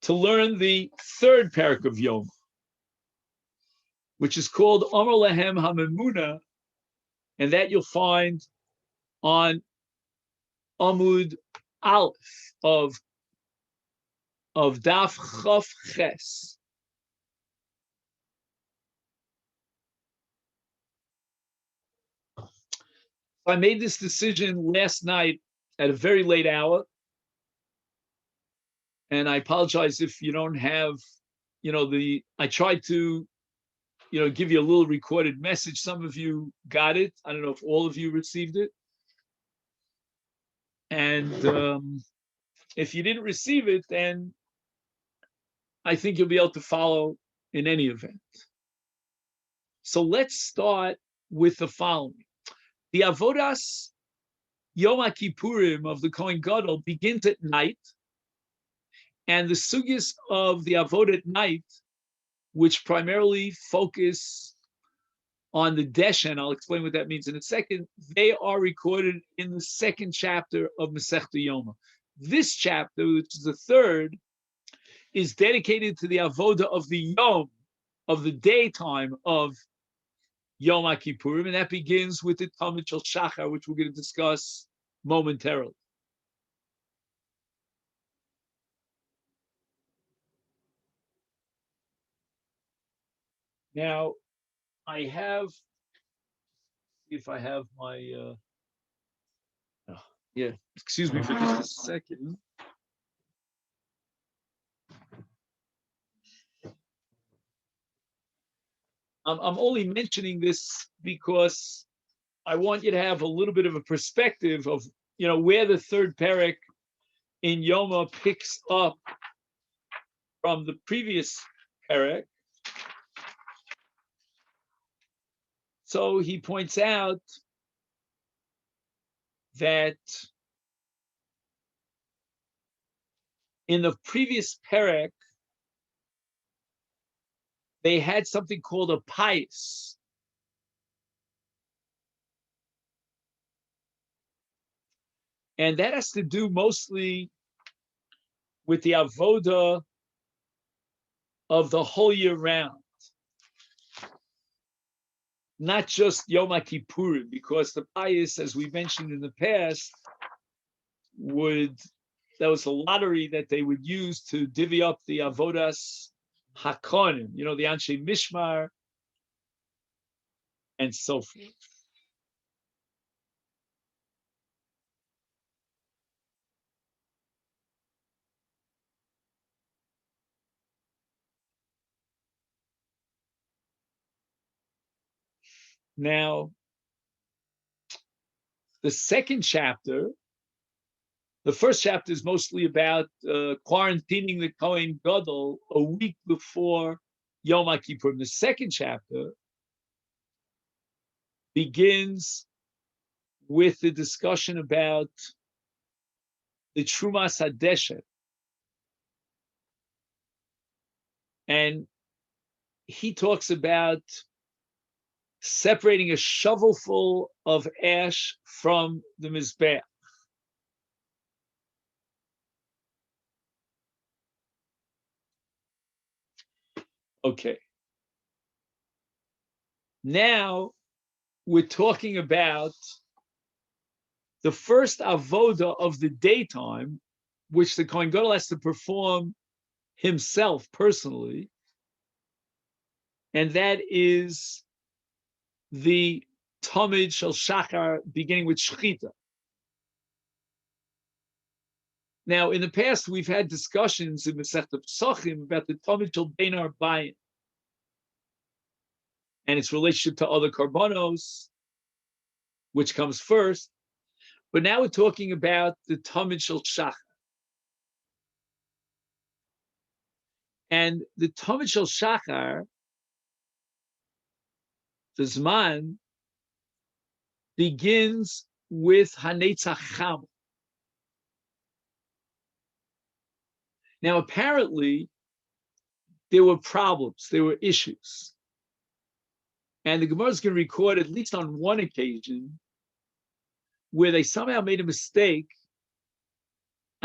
to learn the third Perek of Yoma, which is called Omer Lehem HaMemuna, and that you'll find on Amud Aleph of Daf Chaf Ches. I made this decision last night at a very late hour, and I apologize if you don't have, I tried to, give you a little recorded message. Some of you got it. I don't know if all of you received it. And if you didn't receive it, then I think you'll be able to follow in any event. So let's start with the following. The Avodas Yom Kippurim of the Kohen Gadol begins at night, and the sugyas of the Avod at night, which primarily focus on the Deshen, I'll explain what that means in a second, they are recorded in the second chapter of Masechet Yoma. This chapter, which is the third, is dedicated to the Avoda of the Yom, of the daytime of Yom Kippurim, and that begins with the Talmud Shel Shachar, which we're going to discuss momentarily. Now, I have, if I have my, excuse me for just a second. I'm only mentioning this because I want you to have a little bit of a perspective of, where the third Perek in Yoma picks up from the previous Perek. So he points out that in the previous Perek, they had something called a pious. And that has to do mostly with the avoda of the whole year round. Not just Yom Kippurim, because the pious, as we mentioned in the past, that was a lottery that they would use to divvy up the avodas hakonim, the Anshe Mishmar, and so forth. Now, the second chapter, the first chapter is mostly about quarantining the Kohen Gadol a week before Yom Kippur. The second chapter begins with the discussion about the Trumas HaDeshet. And he talks about separating a shovelful of ash from the Mizbeach. Okay. Now we're talking about the first avoda of the daytime, which the Kohen Gadol has to perform himself personally, and that is the Talmud Shel Shachar, beginning with Shechita. Now, in the past, we've had discussions in Masechet Pesachim about the Talmud Shel Bein Arbayim and its relationship to other karbonos, which comes first. But now we're talking about the Talmud Shel Shachar. And the Talmud Shel Shachar, the Zman, begins with Hanetzach Cham. Now, apparently, there were problems, there were issues. And the Gemara is going to record, at least on one occasion, where they somehow made a mistake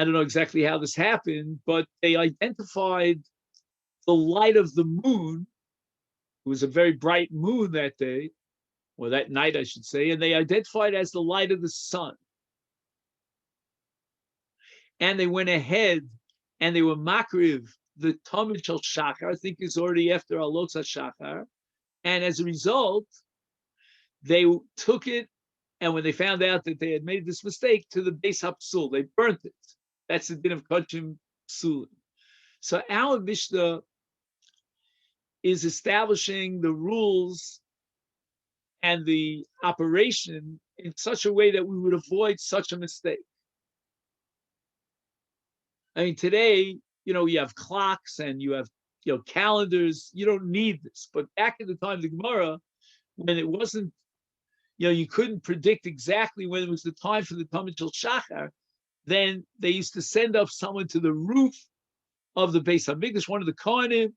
I don't know exactly how this happened, but they identified the light of the moon. It was a very bright moon that day, or that night, I should say, and they identified it as the light of the sun. And they went ahead and they were makriv the Tamid Shel Shachar. I think it's already after Alot Shachar. And as a result, they took it, and when they found out that they had made this mistake, to the Beis Hapsul, they burnt it. That's the din of Kodshim Psulim. So our Mishnah is establishing the rules and the operation in such a way that we would avoid such a mistake. I mean, today, you have clocks and you have, calendars. You don't need this. But back in the time of the Gemara, when it wasn't, you couldn't predict exactly when it was the time for the Tamid Shel Shachar, then they used to send up someone to the roof of the Beis Hamikdash, one of the Kohanim,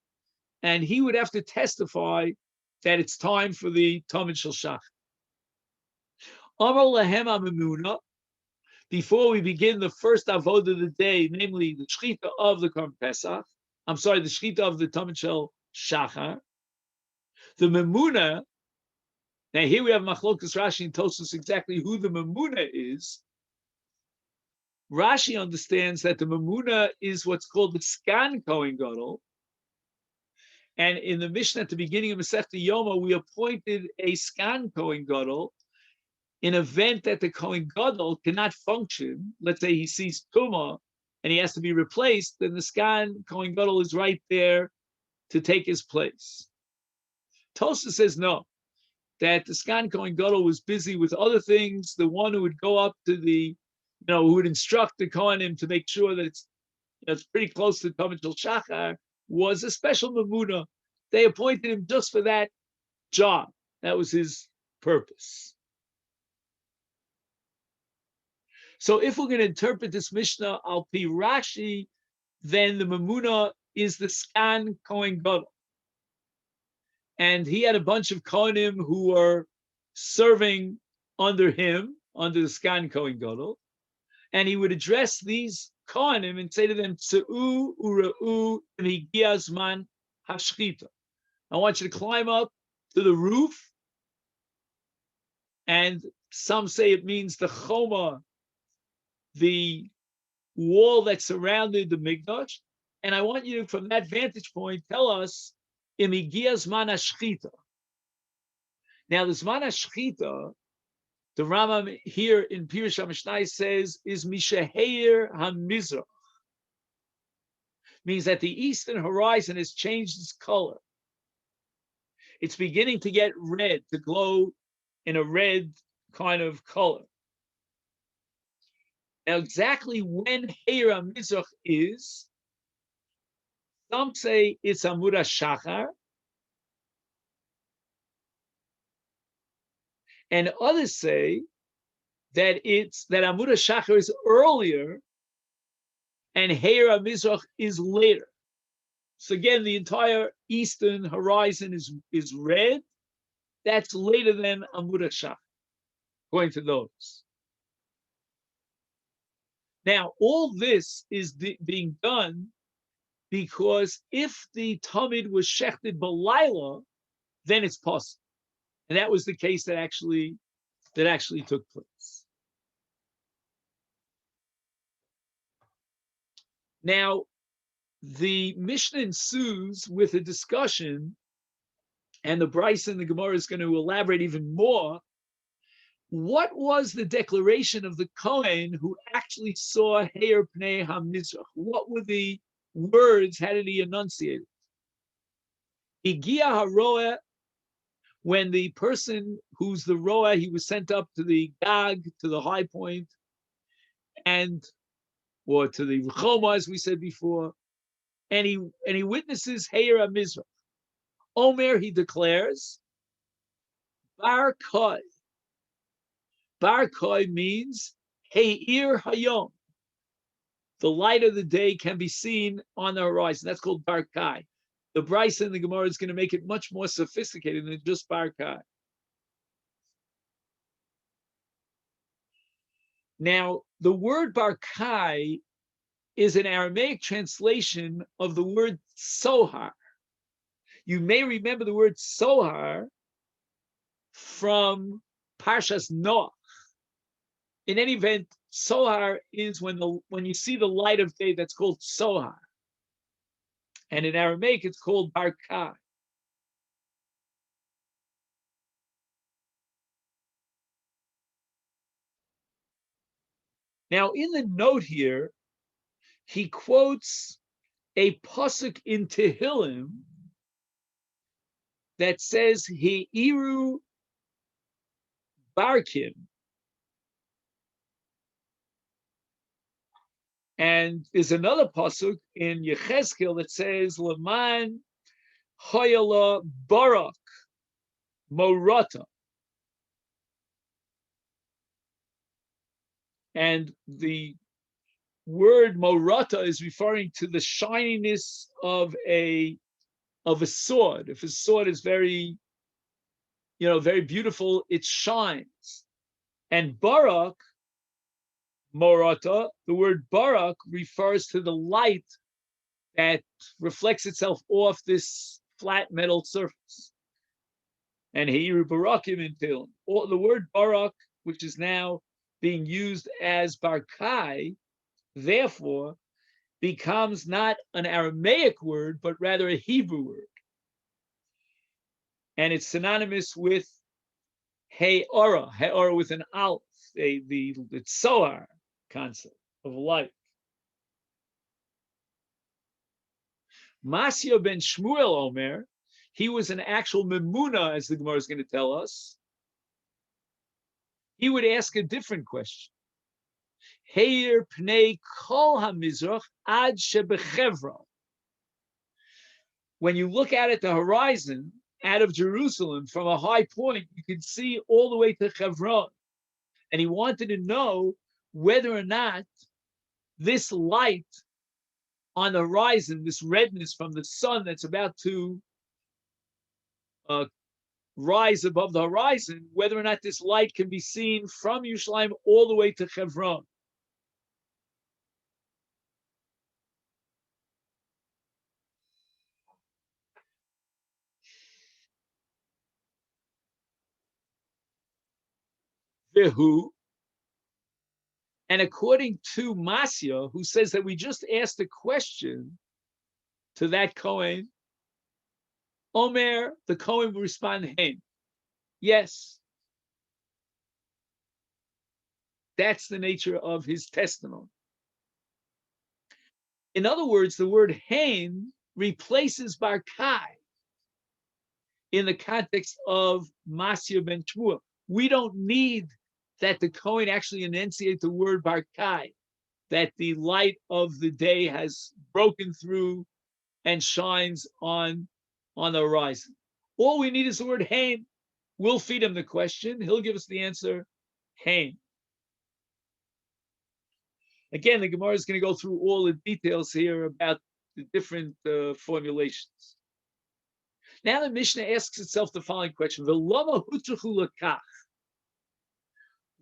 and he would have to testify that it's time for the Tamid Shel Shachar. Amar lahem amemuna. Before we begin the first avodah of the day, namely the shechita of the Korban Pesach, the shechita of the Tamid Shel Shachar, the memuna. Now here we have Machlokas Rashi and Tosfos exactly who the memuna is. Rashi understands that the memuna is what's called the Skan Kohen Gadol. And in the Mishnah at the beginning of Masechet Yoma, we appointed a Skan Kohen Gadol in event that the Kohen Gadol cannot function. Let's say he sees Tumah and he has to be replaced, then the Skan Kohen Gadol is right there to take his place. Tosfos says no, that the Skan Kohen Gadol was busy with other things. The one who would go up to the, who would instruct the Kohanim to make sure that it's pretty close to Tamid Shel Shachar, was a special memuna. They appointed him just for that job. That was his purpose. So if we're going to interpret this Mishnah al pi Rashi, then the memuna is the Skan Kohen Gadol. And he had a bunch of Kohanim who were serving under him, under the Skan Kohen Gadol. And he would address these Kohanim and say to them, Tze'u ura'u higia zman hashchita. I want you to climb up to the roof. And some say it means the choma, the wall that surrounded the Mikdash. And I want you to, from that vantage point, tell us, higia zman hashchita. Now, the zman hashchita, the Rambam here in Pirush HaMishnah says, is Mishaheir HaMizrach. Means that the eastern horizon has changed its color. It's beginning to get red, to glow in a red kind of color. Now, exactly when Heir HaMizrach is, some say it's Amud HaShachar, and others say that Amud HaShachar is earlier and Heir HaMizrach is later. So again, the entire eastern horizon is red. That's later than Amud HaShachar, according to those. Now, all this is being done because if the Tamid was shechted b'layla, then it's possible. And that was the case that actually took place. Now, the Mishnah ensues with a discussion, and the Bryce and the Gemara is going to elaborate even more. What was the declaration of the Kohen who actually saw Heir Pnei HaMizrach? What were the words? How did he enunciate it? Higia haroeh, when the person who's the roa, he was sent up to the Gag, to the high point, or to the Choma, as we said before, and he witnesses Heir HaMizrach. Omer, he declares, Bar Koi. Bar Koi means Heir Hayom. The light of the day can be seen on the horizon. That's called Bar Kai. The Bryce in the Gemara is going to make it much more sophisticated than just Bar Kai. Now, the word Bar Kai is an Aramaic translation of the word sohar. You may remember the word sohar from Parshas Noah. In any event, sohar is when you see the light of day, that's called sohar. And in Aramaic, it's called barkai. Now, in the note here, he quotes a pasuk in Tehillim that says, Heiru barkim. And there's another pasuk in Yechezkel that says, Leman hoyala barak morata. And the word morata is referring to the shininess of a sword. If a sword is very, very beautiful, it shines. And barak, morata, the word barak refers to the light that reflects itself off this flat metal surface. And heiru barakim in Tehillim. The word barak, which is now being used as barkai, therefore becomes not an Aramaic word, but rather a Hebrew word. And it's synonymous with he'ora with an aleph, the tzohar concept of light. Masya ben Shmuel Omer, he was an actual memuna, as the Gemara is going to tell us. He would ask a different question. Heir pnei kol hamizrach ad shebechevron. When you look out at the horizon, out of Jerusalem, from a high point, you can see all the way to Hebron. And he wanted to know whether or not this light on the horizon, this redness from the sun that's about to rise above the horizon, whether or not this light can be seen from Yerushalayim all the way to Hebron. Vehu, and according to Masya, who says that we just asked a question to that Kohen, Omer, the Kohen will respond, hey, yes. That's the nature of his testimony. In other words, the word hain replaces barkai in the context of Masya ben Shmuel. We don't need that the Kohen actually enunciate the word barkai, that the light of the day has broken through and shines on the horizon. All we need is the word hain. We'll feed him the question. He'll give us the answer, hain. Again, the Gemara is going to go through all the details here about the different formulations. Now the Mishnah asks itself the following question: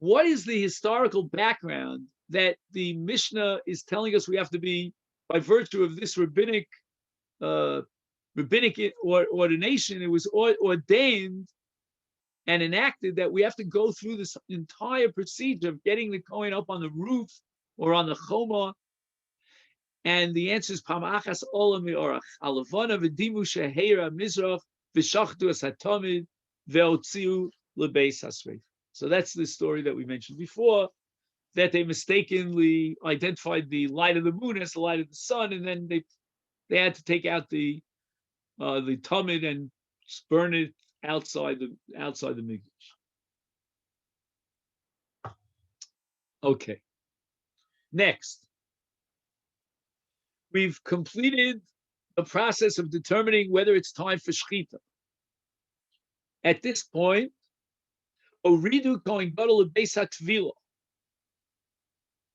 what is the historical background that the Mishnah is telling us we have to be, by virtue of this rabbinic ordination? It was ordained and enacted that we have to go through this entire procedure of getting the Kohen up on the roof or on the choma. And the answer is Pamachas Olam Meorach. Alavana v'dimu sheheira mizrach v'shachtu es hatamid ve'otziu lebeis hasreif. So that's the story that we mentioned before, that they mistakenly identified the light of the moon as the light of the sun, and then they had to take out the tamid and burn it outside the mikdash. Okay. Next, we've completed the process of determining whether it's time for shechita. At this point, Oridu Kohen Gadol Beis HaTvila.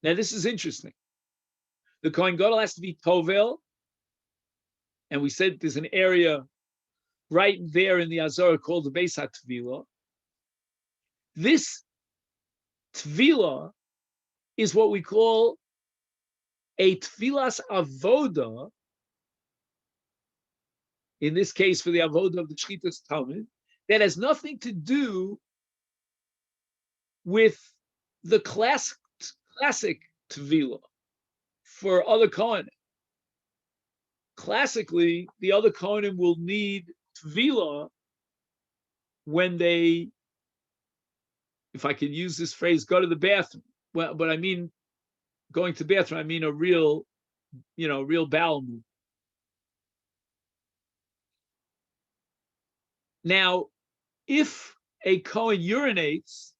Now this is interesting. The Kohen Gadol has to be tovel, and we said there's an area right there in the Azara called the Beis HaTvila. This Tvila is what we call a tfilas avoda, in this case for the avoda of the shchitas talmid, that has nothing to do with the classic tefillah for other kohanim. Classically, the other kohanim will need tefillah when they, if I can use this phrase, go to the bathroom. Well, but I mean, going to the bathroom, I mean a real, real bowel movement. Now, if a kohen urinates,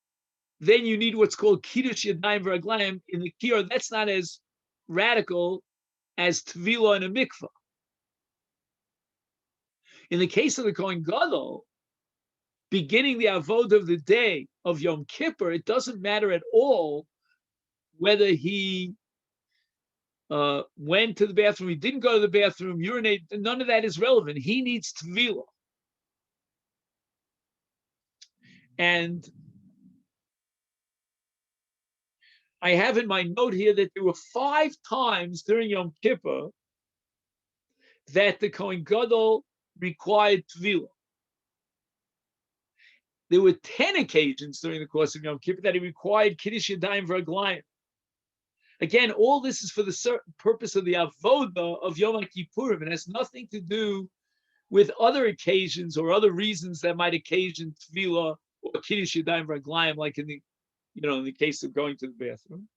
then you need what's called kiddush yadayim v'raglayim in the kior. That's not as radical as tefillah in a mikvah. In the case of the kohen gadol, beginning the avodah of the day of Yom Kippur, it doesn't matter at all whether he went to the bathroom, he didn't go to the bathroom, urinate. None of that is relevant. He needs tefillah. And I have in my note here that there were 5 times during Yom Kippur that the Kohen Gadol required tefillah. There were 10 occasions during the course of Yom Kippur that he required kiddush yadayim v'raglayim. Again, all this is for the certain purpose of the avodah of Yom Kippurim. It has nothing to do with other occasions or other reasons that might occasion tefillah or kiddush yadayim v'raglayim, like in the case of going to the bathroom.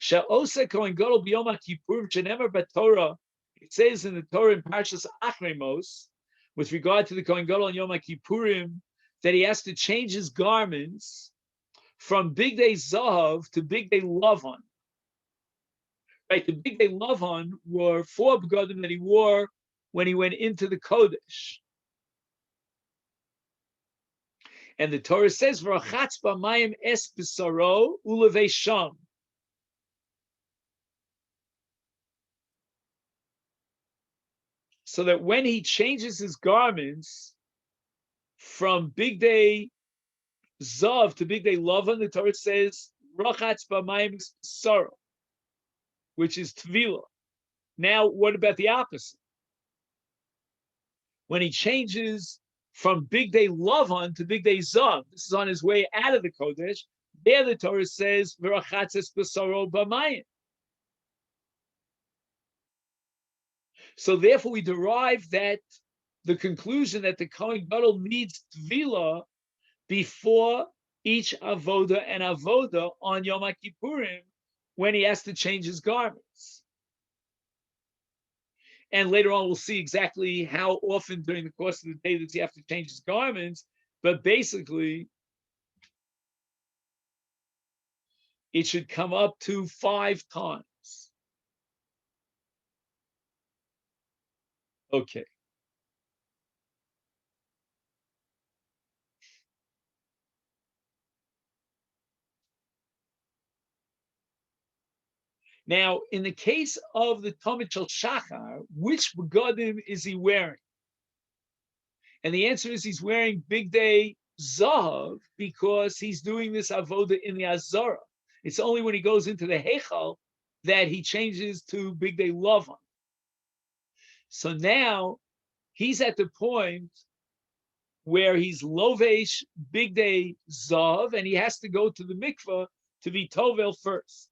Sha'osa Kohen Gadol b'Yom Kippurim shenemer b'Torah. It says in the Torah in Parshas Achremos, with regard to the Kohen Gadol on Yom Kippurim, that he has to change his garments from Big Day Zahav to Big Day Lavan. Right, the Big Day Lavan were 4 begadim that he wore when he went into the Kodesh. And the Torah says, "V'rachatz b'mayim es b'saro ulevei sham." So that when he changes his garments from Big Day Zav to Big Day Lavan, the Torah says, "Rachatz b'mayim es b'saro," which is Tvilah. Now, what about the opposite? When he changes from Big Day Lavan to Big Day Zav, this is on his way out of the Kodesh, there the Torah says, "V'rachatz es b'saro b'mayim." So therefore, we derive that the conclusion that the Kohen Gadol needs Tvilah before each avoda and avoda on Yom Kippurim when he has to change his garments. And later on, we'll see exactly how often during the course of the day does he have to change his garments. But basically, it should come up to 5 times. Okay. Now, in the case of the Talmid Shel Shachar, which begadim is he wearing? And the answer is he's wearing Big Day Zahav because he's doing this avoda in the Azara. It's only when he goes into the Heichal that he changes to Big Day Lavan. So now he's at the point where he's Lovesh Big Day Zahav and he has to go to the mikveh to be Tovel first.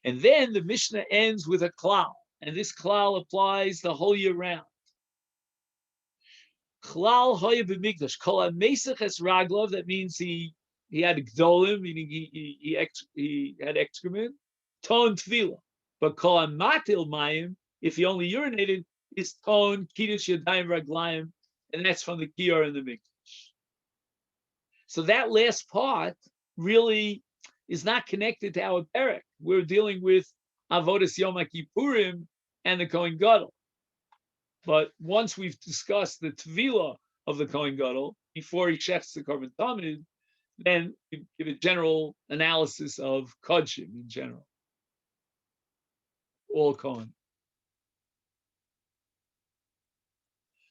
And then the Mishnah ends with a klal, and this klal applies the whole year round. Klal hoya b'mikdash kol ha-Masechet raglav. That means he had gdolim, meaning he had excrement. Ton tefillah, but kol ha-matil mayim, if he only urinated, is ton kiddush yadayim raglayim, and that's from the kior and the mikdash. So that last part really is not connected to our Perek. We're dealing with Avodas Yom Kippurim and the Kohen Gadol. But once we've discussed the Tvilah of the Kohen Gadol, before he shechs the Korban Tamid, then we give a general analysis of Kodshim in general. All Kohen.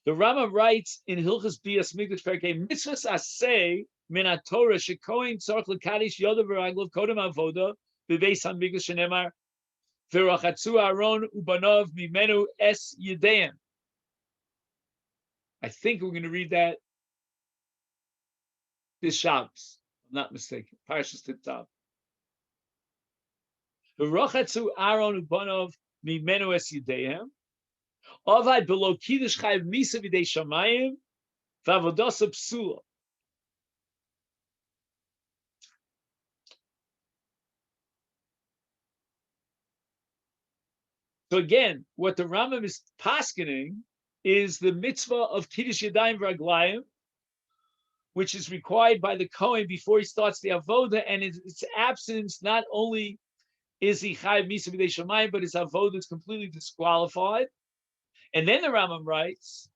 The Rambam writes in Hilchos Bias Mikdash Perek, mitzvahs aseh min Torah shekoin tzarich lekadish yodav v'raglav kodem avoda b'beis hamikdash shenemar v'rachatzu Aaron ubanov mimenu es yedeim. I think we're going to read that this Shabbos, if I'm not mistaken. Parshas Titav. V'rachatzu Aaron ubanov mimenu es yedeim. Avad below kiddush chayiv misa v'dei shamayim v'avodasa psula. So again, what the Rambam is paskening is the mitzvah of Kiddush Yadayim V'Raglayim, which is required by the Kohen before he starts the Avoda, and its absence, not only is he Chayiv Misa B'dei Shamayim, but his Avoda is completely disqualified. And then the Rambam writes,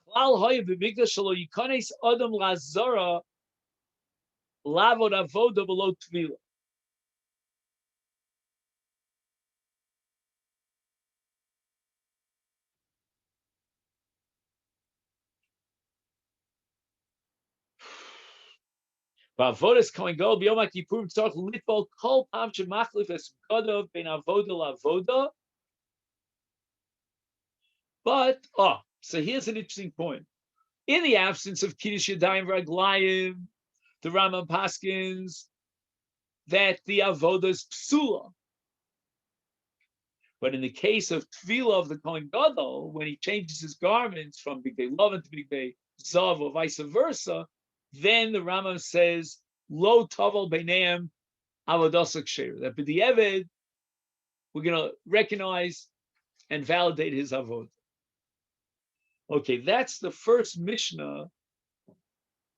Klal Hoya B'Mikdash Shelo Yikones Adam Lazara Lavod Avoda Below Tvila. Ba'avodas Kohen Gadol b'Yom HaKippur tzarich litbol kol pam shemachlif es gadol ben avoda la'avoda. But so here's an interesting point. In the absence of Kiddush Yadayim V'Raglayim, the Rambam paskins that the avoda is psula. But in the case of Tvila of the Kohen Gadol, when he changes his garments from Bigdei Lavan to Bigdei Zav or vice versa, then the Rambam says, Lo Tavel Beineim Avodas Ksheira. That b'di'eved, we're going to recognize and validate his avodah. Okay, that's the first Mishnah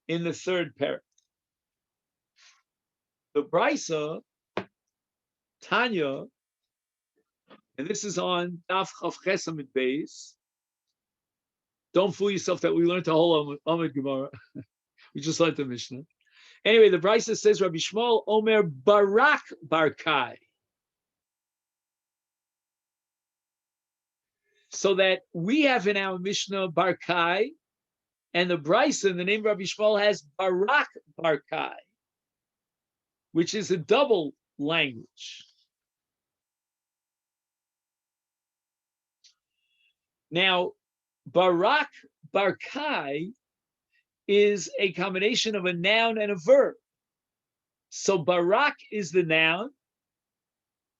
in the third Perek. The Brisa, Tanya, and this is on Daf Chav Ches Amud Beis. Don't fool yourself that we learned the whole Amud Gemara. We just learned the Mishnah. Anyway, the Brisa says, Rabbi Shmuel Omer Barak Barkai. So that we have in our Mishnah Barkai, and the Brisa in the name of Rabbi Shmuel has Barak Barkai, which is a double language. Now, Barak Barkai is a combination of a noun and a verb. So Barak is the noun,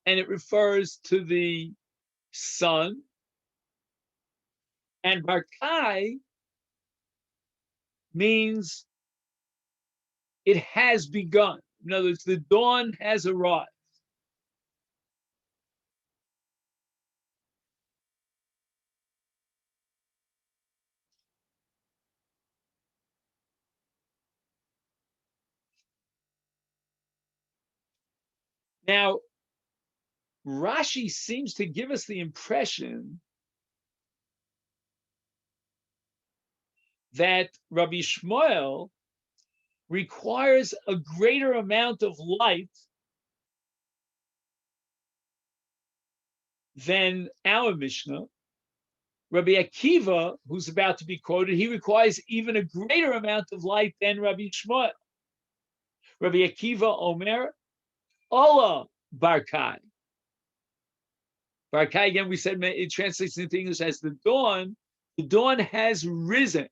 and it refers to the sun. And Barkai means it has begun. In other words, the dawn has arrived. Now, Rashi seems to give us the impression that Rabbi Shmuel requires a greater amount of light than our Mishnah. Rabbi Akiva, who's about to be quoted, he requires even a greater amount of light than Rabbi Shmuel. Rabbi Akiva Omer, Ola Barkai. Barkai, again, we said it translates into English as the dawn. The dawn has risen.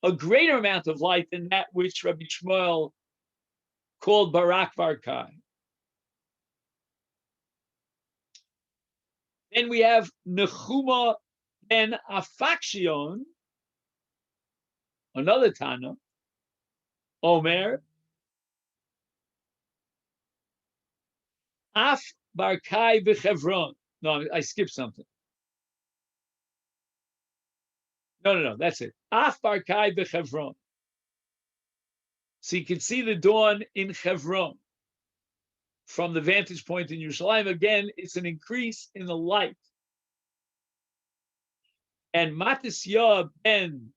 A greater amount of light than that which Rabbi Shmuel called Barak Barkai. Then we have Nechuma ben Afakshion, another Tana, Omer, Af Barkai b'Chevron. No, I skipped something. No, that's it. Af Barkai b'Chevron. So you can see the dawn in Chevron. From the vantage point in Yerushalayim, again, it's an increase in the light. And Matisya ben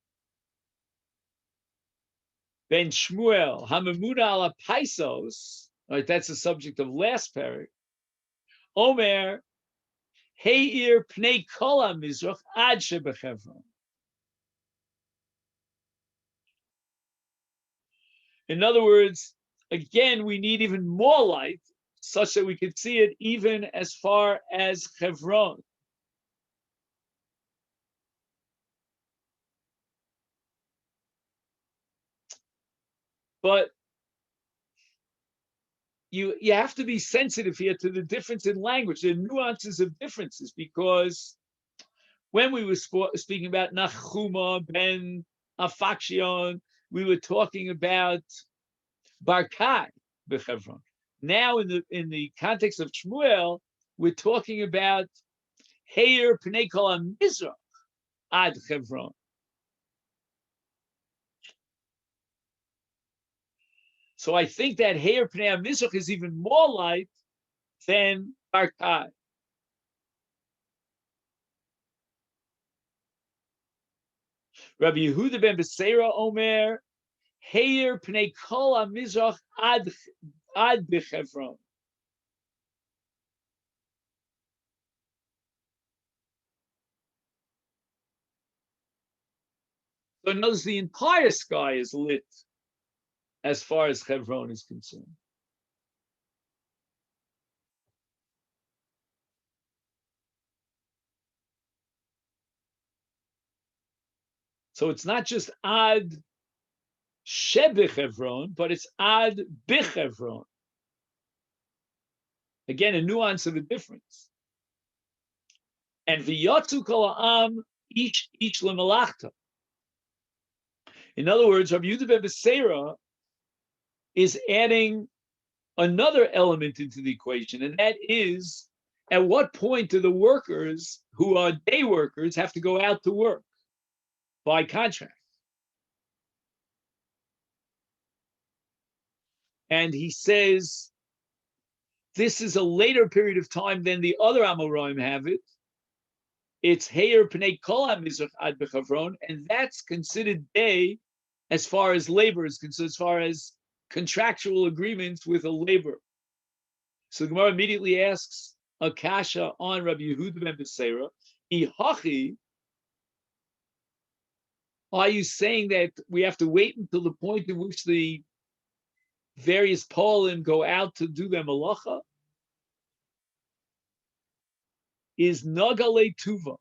Shmuel, Hamamuna ala Paisos, right, that's the subject of last Perek. Omer, Heir Pnei Kol HaMizrach Ad Shebechevron. In other words, again, we need even more light such that we could see it even as far as Hebron. But you have to be sensitive here to the difference in language, the nuances of differences, because when we were speaking about Nachuma ben Afakshion, we were talking about Barkai b'Chevron. Now, in the context of Shmuel, we're talking about Heir Pnei Kol HaMizrach ad Chevron. So I think that Heir Pnei HaMizrach is even more light than Barkai. Rabbi Yehuda ben Beseira Omer, Heir Pnei Kol HaMizrach ad b'Chevron. So notice the entire sky is lit as far as Hebron is concerned. So it's not just ad shebechevron, but it's ad bichevron. Again, a nuance of a difference. And v'yotzu kol ha'am each lemalachta. In other words, Rabbi Yehuda ben Beseira is adding another element into the equation, and that is, at what point do the workers who are day workers have to go out to work by contract? And he says this is a later period of time than the other Amoraim have it. It's Heir Pnei Kol HaMizrach ad b'Chavron, and that's considered day as far as labor is concerned, as far as contractual agreements with a labor. So the Gemara immediately asks a kasha on Rabbi Yehuda ben Beseira, Ihachi, are you saying that we have to wait until the point in which the various Polim go out to do their malacha? Is Nagale Tuva.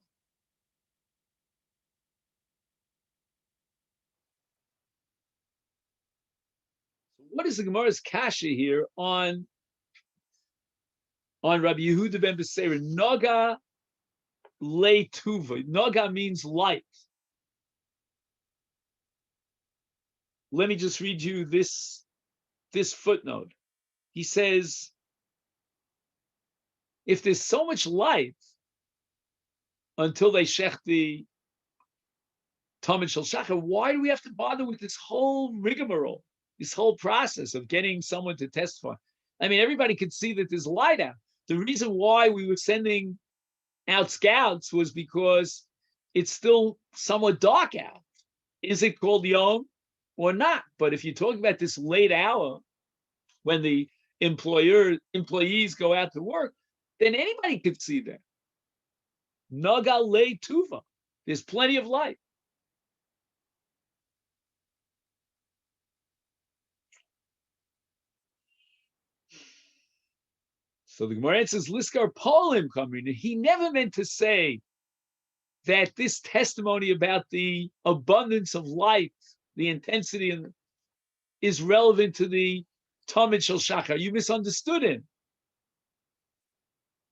What is the Gemara's kasha here on Rabbi Yehuda ben Beseira? Naga le tuva. Naga means light. Let me just read you this footnote. He says, if there's so much light until they shech the Talmud Shel Shachar, why do we have to bother with this whole rigmarole, this whole process of getting someone to testify? I mean, everybody could see that there's light out. The reason why we were sending out scouts was because it's still somewhat dark out. Is it called Yom or not? But if you're talking about this late hour when the employees go out to work, then anybody could see that. Naga le tuva. There's plenty of light. So the Gemara says, Liskar Polim coming. He never meant to say that this testimony about the abundance of light, the intensity, is relevant to the Talmud Shel Shachar. You misunderstood him.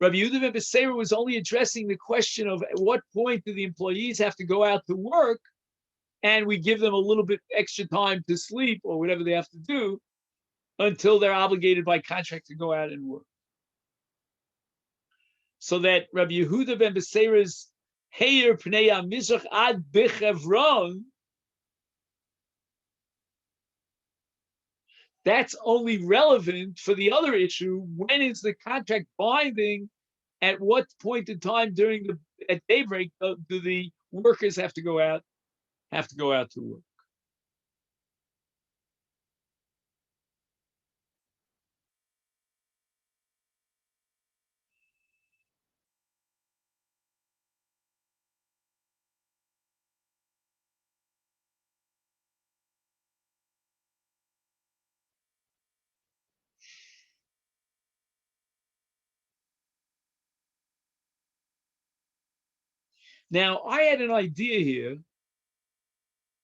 Rabbi Yehuda ben Beseira was only addressing the question of at what point do the employees have to go out to work, and we give them a little bit extra time to sleep or whatever they have to do until they're obligated by contract to go out and work. So that Rabbi Yehuda ben Beseira's Heir Pnei HaMizrach ad b'Chevron, that's only relevant for the other issue. When is the contract binding? At what point in time at daybreak do the workers have to go out to work? Now, I had an idea here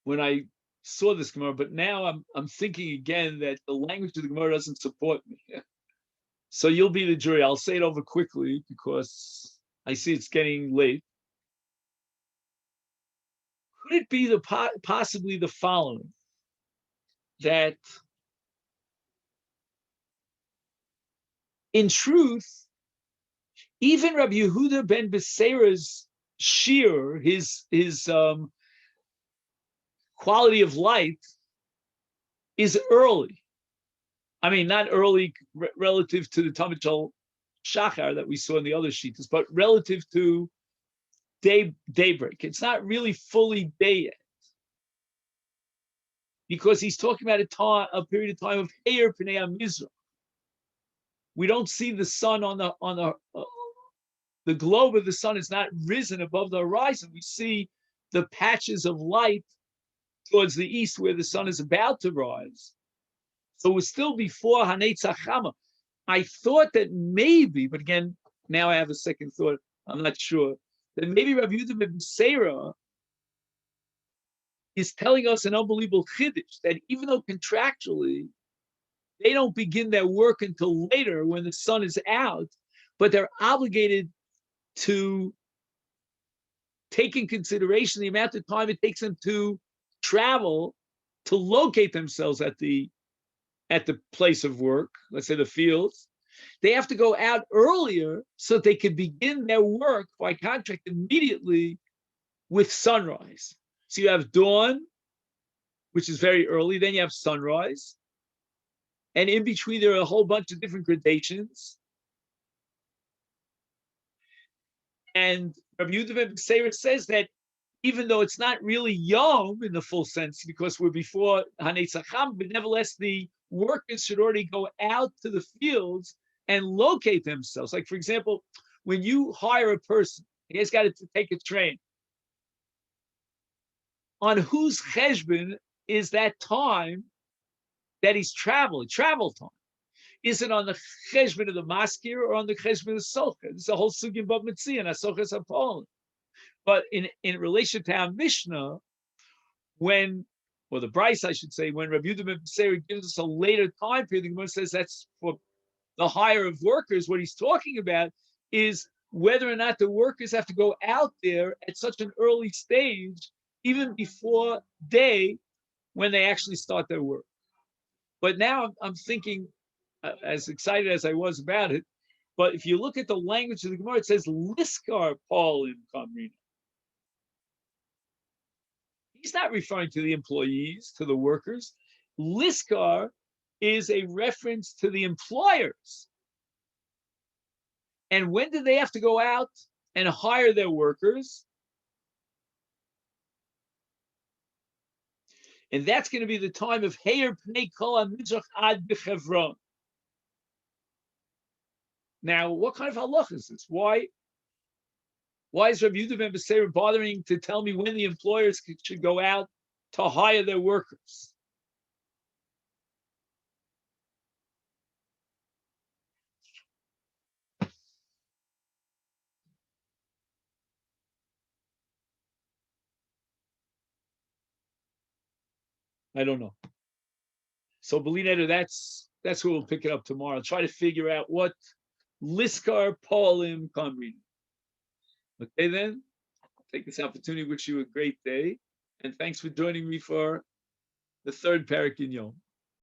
when I saw this Gemara, but now I'm thinking again that the language of the Gemara doesn't support me. So you'll be the jury. I'll say it over quickly because I see it's getting late. Could it be possibly the following? That in truth, even Rabbi Yehuda ben Beseira's shir, his quality of light, is early. I mean, not early relative to the Talmud Shachar that we saw in the other shitas, but relative to daybreak. It's not really fully day yet, because he's talking about a period of time of Heir Pnei HaMizrach. We don't see the sun on the globe of the sun is not risen above the horizon. We see the patches of light towards the east where the sun is about to rise. So we're still before Hanetzach Chama. I thought that maybe, but again, now I have a second thought. I'm not sure that maybe Rabbi Yehuda ben Beseira is telling us an unbelievable chiddush, that even though contractually they don't begin their work until later when the sun is out, but they're obligated to take in consideration the amount of time it takes them to travel to locate themselves at the place of work, let's say the fields. They have to go out earlier so that they can begin their work by contract immediately with sunrise. So you have dawn, which is very early, then you have sunrise, and in between there are a whole bunch of different gradations. And Rabbi Yehuda ben Beseira says that even though it's not really Yom in the full sense, because we're before Hanetzach Chama, but nevertheless the workers should already go out to the fields and locate themselves. Like, for example, when you hire a person, he has got to take a train. On whose cheshbon is that time that he's traveling, travel time? Is it on the cheshbon of the maskir or on the cheshbon of the socher? This is a whole sugya bab mitzvah and asoches hapolim. But in relation to our Mishnah, or the Bryce, I should say, when Rabbi Yehuda ben Beseira gives us a later time period, the Gemara says that's for the hire of workers. What he's talking about is whether or not the workers have to go out there at such an early stage, even before day, when they actually start their work. But now I'm thinking, as excited as I was about it, but if you look at the language of the Gemara, it says Liskar Paulim Kamrina. He's not referring to the employees, to the workers. Liskar is a reference to the employers. And when do they have to go out and hire their workers? And that's going to be the time of Heir Pnei Kol HaMizrach Ad B'Chevron. Now, what kind of halacha is this? Why is Rabbi Yehuda ben Beseira bothering to tell me when the employers should go out to hire their workers? I don't know. So, Belinetta, that's who we'll pick it up tomorrow. I'll try to figure out what Liskar Paulim Kamrin. Okay, then. Take this opportunity to wish you a great day. And thanks for joining me for the third Perek in Yom.